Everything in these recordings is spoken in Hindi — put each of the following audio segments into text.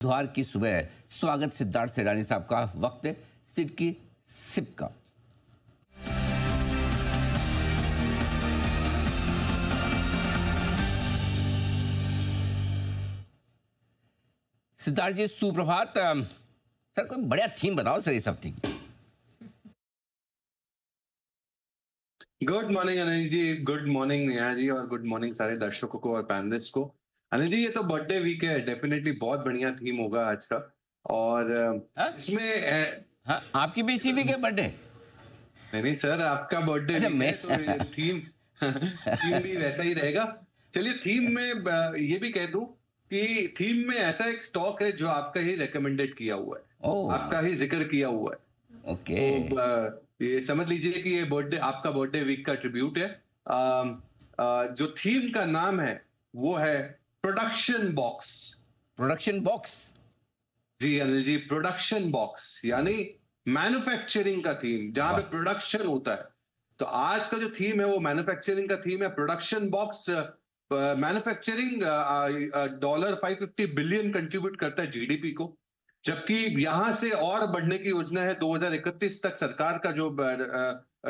बुधवार की सुबह स्वागत सिद्धार्थ सेडानी साहब का। वक्त है सिड की सिप का। सिद्धार्थ जी सुप्रभात। सर कोई बढ़िया थीम बताओ सर इस हफ्ते की। Good morning Anil ji, good morning Neha ji और गुड मॉर्निंग सारे दर्शकों को और पैनलिस्ट को। अनिल जी, ये तो बर्थडे वीक है, डेफिनेटली बहुत बढ़िया थीम होगा आज का। और हाँ इसमें हाँ, आपकी भी इसी वीक है बर्थडे? नहीं नहीं सर, आपका बर्थडे अच्छा वीक मैं है तो ये थीम थीम भी वैसा ही रहेगा। चलिए थीम में ये भी कह दूं कि थीम में ऐसा एक स्टॉक है जो आपका ही रिकमेंडेड किया हुआ है, ओह आपका ही जिक्र किया हुआ है। ओके। तो ये समझ लीजिए कि ये बर्थडे आपका बर्थडे वीक का ट्रिब्यूट है। जो थीम का नाम है वो है प्रोडक्शन बॉक्स। Production box. जी अनिल जी, प्रोडक्शन बॉक्स यानी मैन्युफैक्चरिंग का थीम जहां पे वाह प्रोडक्शन होता है। तो आज का जो थीम है वो मैन्युफैक्चरिंग का थीम है, production box. Manufacturing $550 billion contribute करता है जीडीपी को, जबकि यहां से और बढ़ने की योजना है। 2031 तक सरकार का जो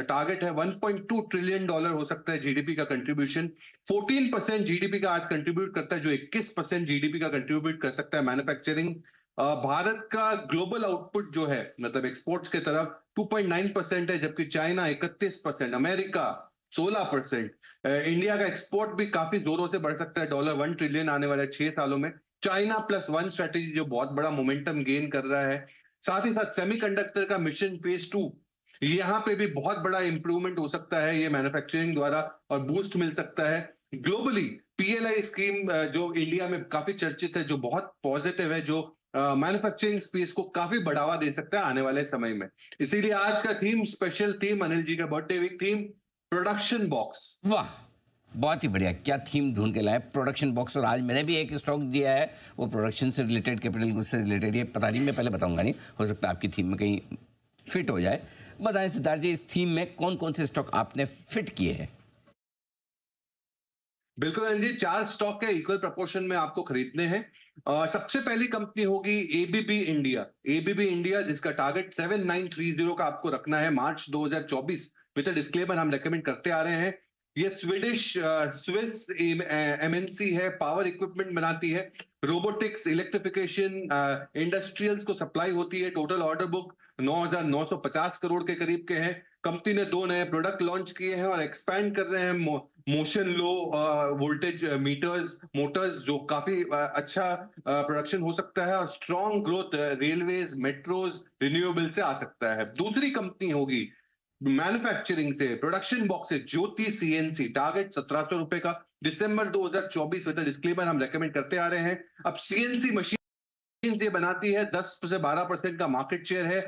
टारगेट है $1.2 ट्रिलियन हो सकता है जीडीपी का कंट्रीब्यूशन। 14% जीडीपी का आज कंट्रीब्यूट करता है, जो 21% जीडीपी का कंट्रीब्यूट कर सकता है मैन्युफैक्चरिंग। भारत का ग्लोबल आउटपुट जो है मतलब एक्सपोर्ट्स के तरफ 2.9% है, जबकि चाइना 31%, अमेरिका 16%। इंडिया का एक्सपोर्ट भी काफी जोरों से बढ़ सकता है, $1 ट्रिलियन आने वाले 6 सालों में। चाइना प्लस वन स्ट्रेटेजी जो बहुत बड़ा मोमेंटम गेन कर रहा है। साथ ही साथ सेमीकंडक्टर का मिशन फेज 2, यहां पे भी बहुत बड़ा इंप्रूवमेंट हो सकता है ये मैन्युफैक्चरिंग द्वारा, और बूस्ट मिल सकता है ग्लोबली। पीएलआई स्कीम जो इंडिया में काफी चर्चित है, जो बहुत पॉजिटिव है, जो मैन्युफैक्चरिंग स्पेस को काफी बढ़ावा दे सकता है आने वाले समय में। इसीलिए आज का theme, special theme, Anil ji का birthday week theme, production box. वाह, बहुत ही बढ़िया। क्या थीम ढूंढ के लाए, प्रोडक्शन बॉक्स। और आज मैंने भी एक स्टॉक दिया है, वो प्रोडक्शन से रिलेटेड, कैपिटल गुड्स से रिलेटेड। ये पता नहीं, मैं पहले बताऊंगा नहीं, हो सकता है आपकी थीम में कहीं फिट हो जाए। बताएं सिद्धार्थ जी, इस थीम में कौन कौन से स्टॉक आपने फिट किए हैं? बिल्कुल अनिल जी, 4 स्टॉक के इक्वल प्रोपोर्शन में आपको खरीदने हैं। सबसे पहली कंपनी होगी एबीबी इंडिया। एबीबी इंडिया जिसका टारगेट 7930 का आपको रखना है मार्च 2024। विद डिस्क्लेमर हम रेकमेंड करते आ रहे हैं। ये स्विस एमएनसी है, पावर इक्विपमेंट बनाती है, रोबोटिक्स, इलेक्ट्रिफिकेशन, इंडस्ट्रियल्स को सप्लाई होती है। टोटल ऑर्डर बुक 9,950 करोड़ के करीब के हैं। कंपनी ने 2 नए प्रोडक्ट लॉन्च किए हैं और एक्सपैंड कर रहे हैं motion low voltage meters, motors, जो काफी अच्छा प्रोडक्शन हो सकता है, और strong growth railways, metros, renewable से आ सकता है। दूसरी कंपनी होगी मैन्युफैक्चरिंग से, प्रोडक्शन बॉक्स से, ज्योति सीएनसी, टारगेट ₹1,700 का, दिसंबर 2024 विद डिस्क्लेमर हम रेकमेंड करते आ रहे हैं। अब सीएनसी मशीन ये बनाती है, 10 से 12% का मार्केट शेयर है।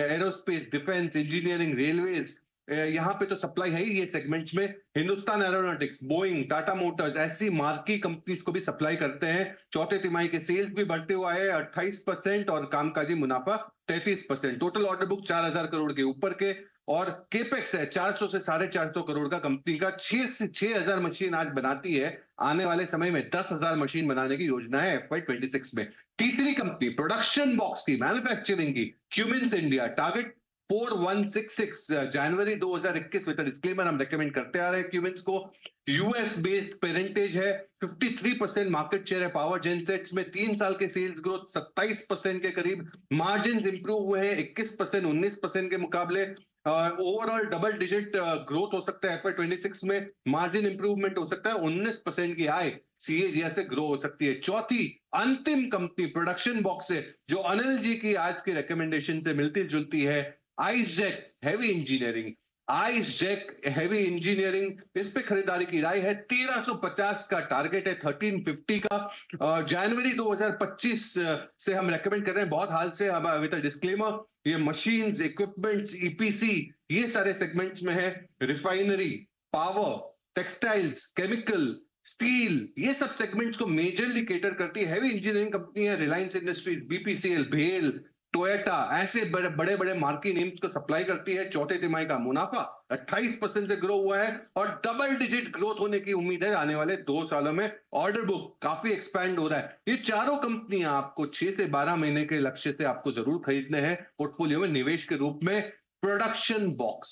एरोस्पेस, डिफेंस, इंजीनियरिंग, रेलवेज, यहां पे तो सप्लाई है ही ये सेगमेंट्स में। Hindustan aeronautics, Boeing, Tata Motors, ऐसी मार्की कंपनीज को भी सप्लाई करते हैं। चौथे तिमाही के सेल्स भी बढ़ते हुए आए 28% और कामकाजी मुनाफा 33%। टोटल ऑर्डर बुक 4,000 करोड़ के ऊपर के, और केपेक्स है 400 से 450 करोड़ का कंपनी का। 6,000 मशीन आज बनाती है, आने वाले समय में 10,000 मशीन बनाने की योजना है FY26 में। तीसरी कंपनी प्रोडक्शन बॉक्स की, मैन्युफैक्चरिंग की, Cummins India, target 4166, January 2021 with disclaimer हम रेकमेंड करते आ रहे हैं क्यूमिंस को। यूएस बेस्ड पेरेंटेज है, 53% मार्केट शेयर है पावर जेनसेट्स में। 3 साल के सेल्स ग्रोथ 27% के करीब, मार्जिन इंप्रूव हुए हैं 21% 19% के मुकाबले। ओवरऑल डबल डिजिट ग्रोथ हो सकता है FY26 में, मार्जिन इंप्रूवमेंट हो सकता है, 19% की आय सीएजीआर से ग्रो हो सकती है। चौथी अंतिम कंपनी प्रोडक्शन बॉक्स है, जो अनिल जी की आज की रिकमेंडेशन से मिलती जुलती है, ISGEC heavy engineering. ISGEC heavy engineering, इस पे खरीदारी की राय है। 1350 का टारगेट है, 1350 का। जनवरी 2025 से हम रेकमेंड कर रहे हैं, बहुत हाल से, हम विद डिस्क्लेमर। ये मशीन्स, इक्विपमेंट्स, ईपीसी, ये सारे सेगमेंट्स में है। Refinery, power, textiles, chemical, steel, ये सब सेगमेंट्स को मेजरली केटर करती है। हैवी इंजीनियरिंग कंपनी है रिलायंस इंडस्ट्रीज, बीपीसीएल, भेल, टोयोटा, ऐसे बड़े बड़े बड़े मार्की नेम्स को सप्लाई करती है। चौथे तिमाही का मुनाफा 28% से ग्रो हुआ है और डबल डिजिट ग्रोथ होने की उम्मीद है आने वाले 2 सालों में। ऑर्डर बुक काफी एक्सपैंड हो रहा है। ये चारों कंपनियां आपको 6 से 12 महीने के लक्ष्य से आपको जरूर खरीदने हैं पोर्टफोलियो में निवेश के रूप में। प्रोडक्शन बॉक्स,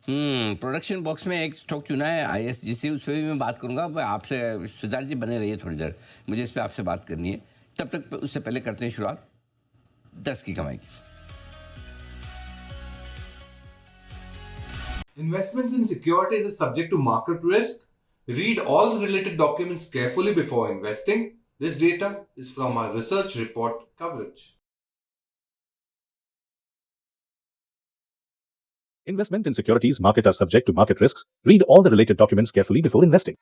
प्रोडक्शन बॉक्स में एक स्टॉक चुना है ISGC, उस पर भी मैं बात करूंगा। पर आपसे सिद्धार्थ जी बने रहिए थोड़ी देर, मुझे इस पर आपसे बात करनी है। तब तक उससे पहले करते हैं शुरुआत 10 की कमाई की। Investments in securities is subject to market risk. Read all related documents carefully before investing. This data is from our research report coverage. Investment in securities market are subject to market risks. Read all the related documents carefully before investing.